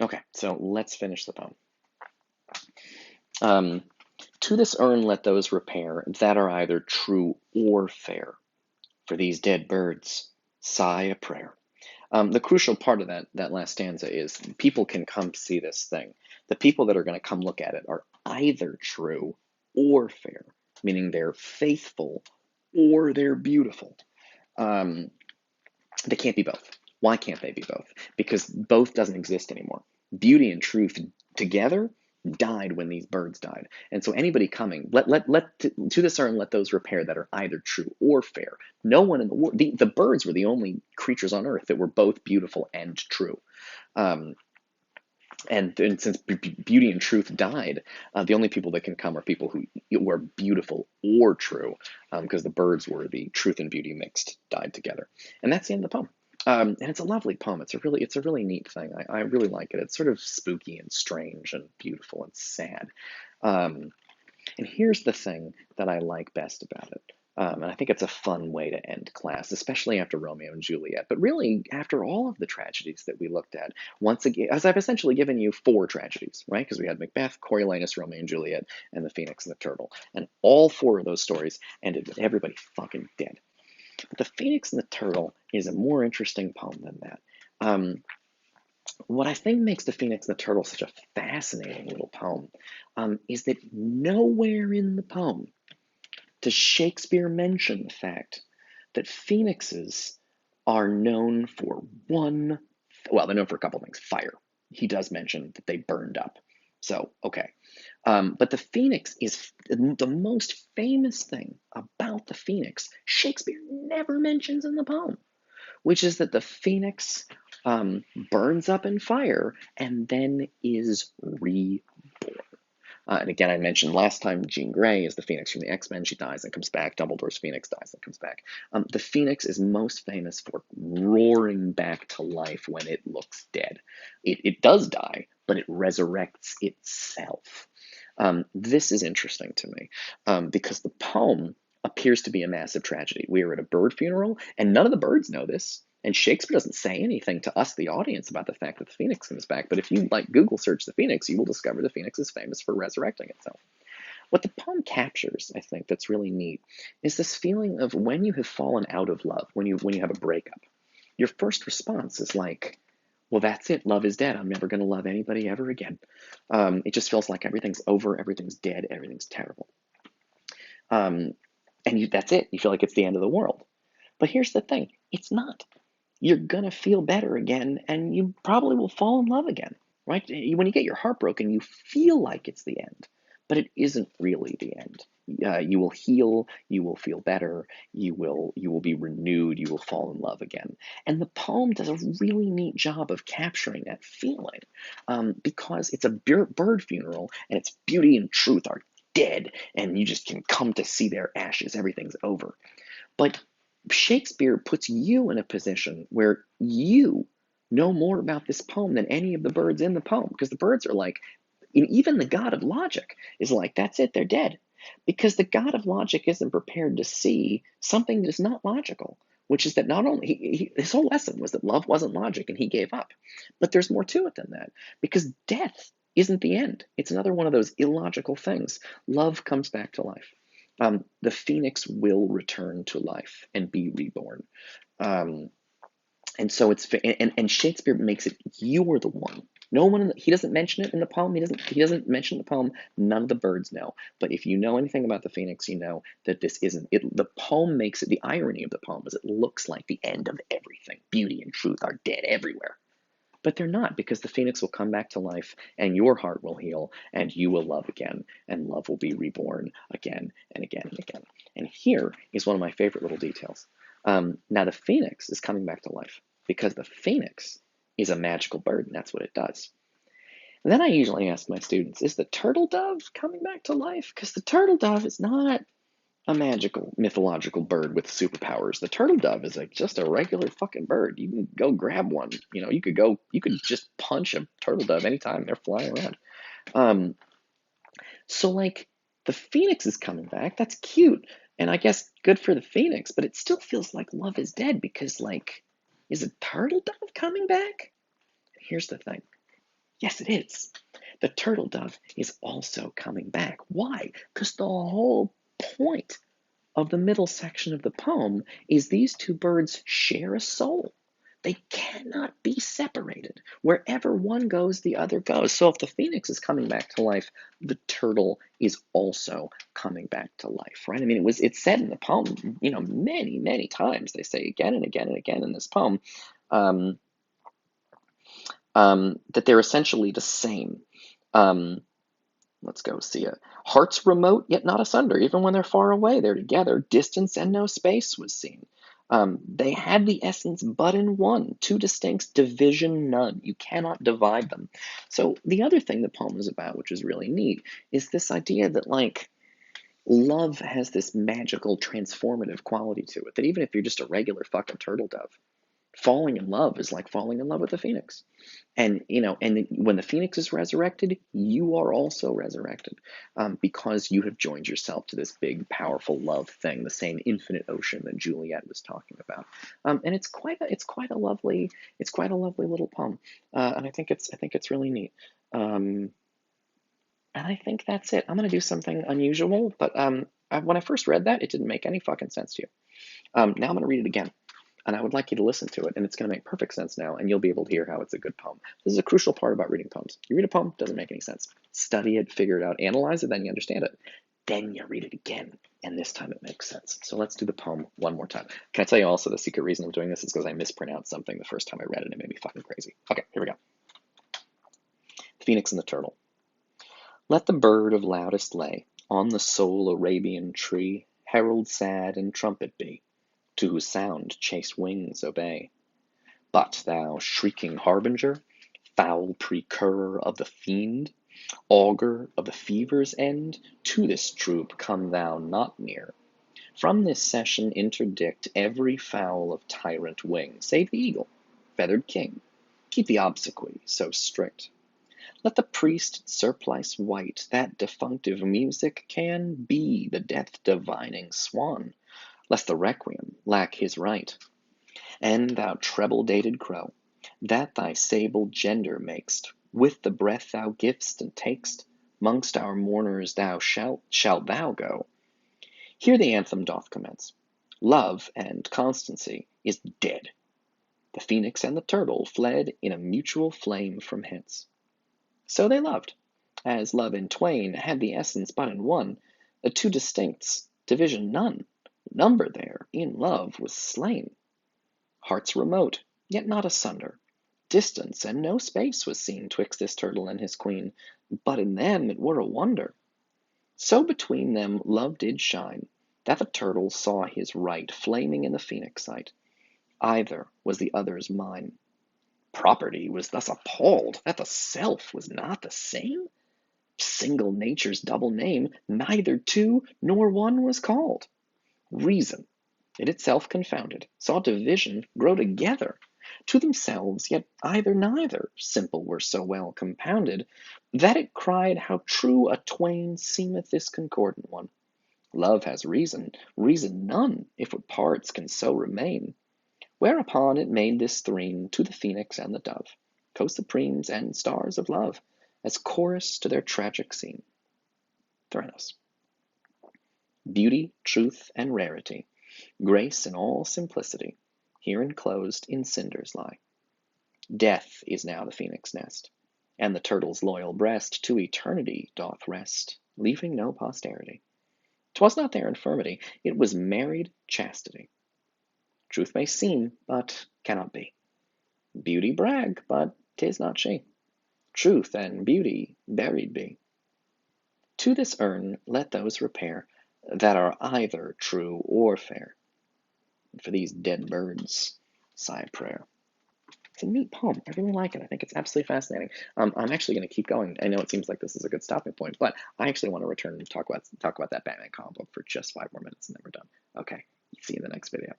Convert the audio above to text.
Okay, so let's finish the poem. Um, to this urn let those repair that are either true or fair. For these dead birds, sigh a prayer. The crucial part of that last stanza is people can come see this thing. The people that are going to come look at it are either true or fair, meaning they're faithful or they're beautiful. Um, they can't be both. Why can't they be both? Because both doesn't exist anymore. Beauty and truth together died when these birds died. And so anybody coming, let to this urn let those repair that are either true or fair. No one in the world, the birds were the only creatures on earth that were both beautiful and true. Um, and since beauty and truth died, the only people that can come are people who were beautiful or true, because the birds were the truth and beauty mixed, died together, and that's the end of the poem. And it's a lovely poem. It's a really neat thing. I really like it. It's sort of spooky and strange and beautiful and sad. Um, and here's the thing that I like best about it. And I think it's a fun way to end class, especially after Romeo and Juliet, but really after all of the tragedies that we looked at. Once again, as I've essentially given you four tragedies, right? Because we had Macbeth, Coriolanus, Romeo and Juliet, and the Phoenix and the Turtle. And all four of those stories ended with everybody fucking dead. But the Phoenix and the Turtle is a more interesting poem than that. Um, what I think makes the Phoenix and the Turtle such a fascinating little poem is that nowhere in the poem does Shakespeare mention the fact that phoenixes are known for one, well, they're known for a couple things. Fire. He does mention that they burned up. So, okay. But the phoenix is the most famous thing about the phoenix, Shakespeare never mentions in the poem, which is that the phoenix burns up in fire and then is reborn. And again, I mentioned last time Jean Grey is the Phoenix from the X-Men. She dies and comes back. Dumbledore's Phoenix dies and comes back. The Phoenix is most famous for roaring back to life when it looks dead. It does die, but it resurrects itself. This is interesting to me because the poem appears to be a massive tragedy. We are at a bird funeral, and none of the birds know this. And Shakespeare doesn't say anything to us, the audience, about the fact that the phoenix comes back. But if you like Google search the phoenix, you will discover the phoenix is famous for resurrecting itself. What the poem captures, I think, that's really neat, is this feeling of when you have fallen out of love, when you have a breakup. Your first response is like, well, that's it. Love is dead. I'm never going to love anybody ever again. It just feels like everything's over, everything's dead, everything's terrible. Um, that's it. You feel like it's the end of the world. But here's the thing, it's not. You're going to feel better again, and you probably will fall in love again, right? When you get your heart broken, you feel like it's the end, but it isn't really the end. You will heal, you will feel better, you will be renewed, you will fall in love again. And the poem does a really neat job of capturing that feeling because it's a bird funeral, and its beauty and truth are dead, and you just can come to see their ashes. Everything's over. But Shakespeare puts you in a position where you know more about this poem than any of the birds in the poem, because the birds are like, even the god of logic is like, that's it, they're dead. Because the god of logic isn't prepared to see something that is not logical, which is that not only his whole lesson was that love wasn't logic and he gave up, but there's more to it than that, because death isn't the end. It's another one of those illogical things. Love comes back to life. The phoenix will return to life and be reborn. Um, and so and Shakespeare makes it, you are the one. No one, he doesn't mention it in the poem. He doesn't mention the poem. None of the birds know. But if you know anything about the phoenix, you know that this isn't it. The poem makes it, the irony of the poem is it looks like the end of everything. Beauty and truth are dead everywhere. But they're not, because the phoenix will come back to life and your heart will heal and you will love again and love will be reborn again and again and again. And here is one of my favorite little details. Now, the phoenix is coming back to life because the phoenix is a magical bird and that's what it does. And then I usually ask my students, is the turtle dove coming back to life? Because the turtle dove is not a magical, mythological bird with superpowers. The turtle dove is like just a regular fucking bird. You can go grab one. You could just punch a turtle dove anytime they're flying around. Um, so like the phoenix is coming back. That's cute, and I guess good for the phoenix. But it still feels like love is dead because like, is a turtle dove coming back? Here's the thing: Yes, it is. The turtle dove is also coming back. Why? Because the whole point of the middle section of the poem is these two birds share a soul. They cannot be separated. Wherever one goes, the other goes. So if the phoenix is coming back to life, the turtle is also coming back to life, right? I mean, it's said in the poem, many, many times. They say again and again and again in this poem um, that they're essentially the same. Um, Let's go see it. Hearts remote, yet not asunder. Even when they're far away, they're together. Distance and no space was seen. They had the essence but in one. Two distinct, division none. You cannot divide them. So the other thing the poem is about, which is really neat, is this idea that love has this magical, transformative quality to it. That even if you're just a regular fucking turtle dove, falling in love is like falling in love with a phoenix. And when the phoenix is resurrected, you are also resurrected, because you have joined yourself to this big, powerful love thing, the same infinite ocean that Juliet was talking about. And it's quite a lovely little poem, and I think it's really neat. Um, and I think that's it. I'm gonna do something unusual, but when I first read that, it didn't make any fucking sense to you. Now I'm gonna read it again. And I would like you to listen to it, and it's going to make perfect sense now, and you'll be able to hear how it's a good poem. This is a crucial part about reading poems. You read a poem, doesn't make any sense. Study it, figure it out, analyze it, then you understand it. Then you read it again, and this time it makes sense. So let's do the poem one more time. Can I tell you also the secret reason I'm doing this is because I mispronounced something the first time I read it, and it made me fucking crazy. Okay, here we go. Phoenix and the Turtle. Let the bird of loudest lay on the sole Arabian tree, herald sad and trumpet be, to whose sound chaste wings obey. But thou shrieking harbinger, foul precurrer of the fiend, augur of the fever's end, to this troop come thou not near. From this session interdict every fowl of tyrant wing, save the eagle, feathered king. Keep the obsequy so strict. Let the priest surplice white, that defunctive music can be the death divining swan, lest the requiem lack his right. And thou treble-dated crow, that thy sable gender mak'st, with the breath thou giv'st and tak'st, mongst our mourners thou shalt thou go. Here the anthem doth commence. Love and constancy is dead. The phoenix and the turtle fled in a mutual flame from hence. So they loved, as love in twain had the essence but in one, the two distincts, division none, number there in love was slain. Hearts remote, yet not asunder. Distance and no space was seen twixt this turtle and his queen, but in them it were a wonder. So between them love did shine, that the turtle saw his right flaming in the phoenix sight. Either was the other's mine. Property was thus appalled that the self was not the same. Single nature's double name, neither two nor one was called. Reason, in itself confounded, saw division grow together to themselves, yet either neither simple were so well compounded, that it cried how true a twain seemeth this concordant one. Love has reason, reason none, if what parts can so remain. Whereupon it made this threne to the phoenix and the dove, co-supremes and stars of love, as chorus to their tragic scene. Theranos. Beauty, truth, and rarity, grace in all simplicity, here enclosed in cinders lie. Death is now the phoenix nest, and the turtle's loyal breast to eternity doth rest, leaving no posterity. 'Twas not their infirmity, it was married chastity. Truth may seem, but cannot be. Beauty brag, but 'tis not she. Truth and beauty buried be. To this urn let those repair that are either true or fair. And for these dead birds, sigh a prayer. It's a neat poem. I really like it. I think it's absolutely fascinating. I'm actually going to keep going. I know it seems like this is a good stopping point, but I actually want to return and talk about that Batman comic book for just 5 more minutes, and then we're done. Okay, see you in the next video.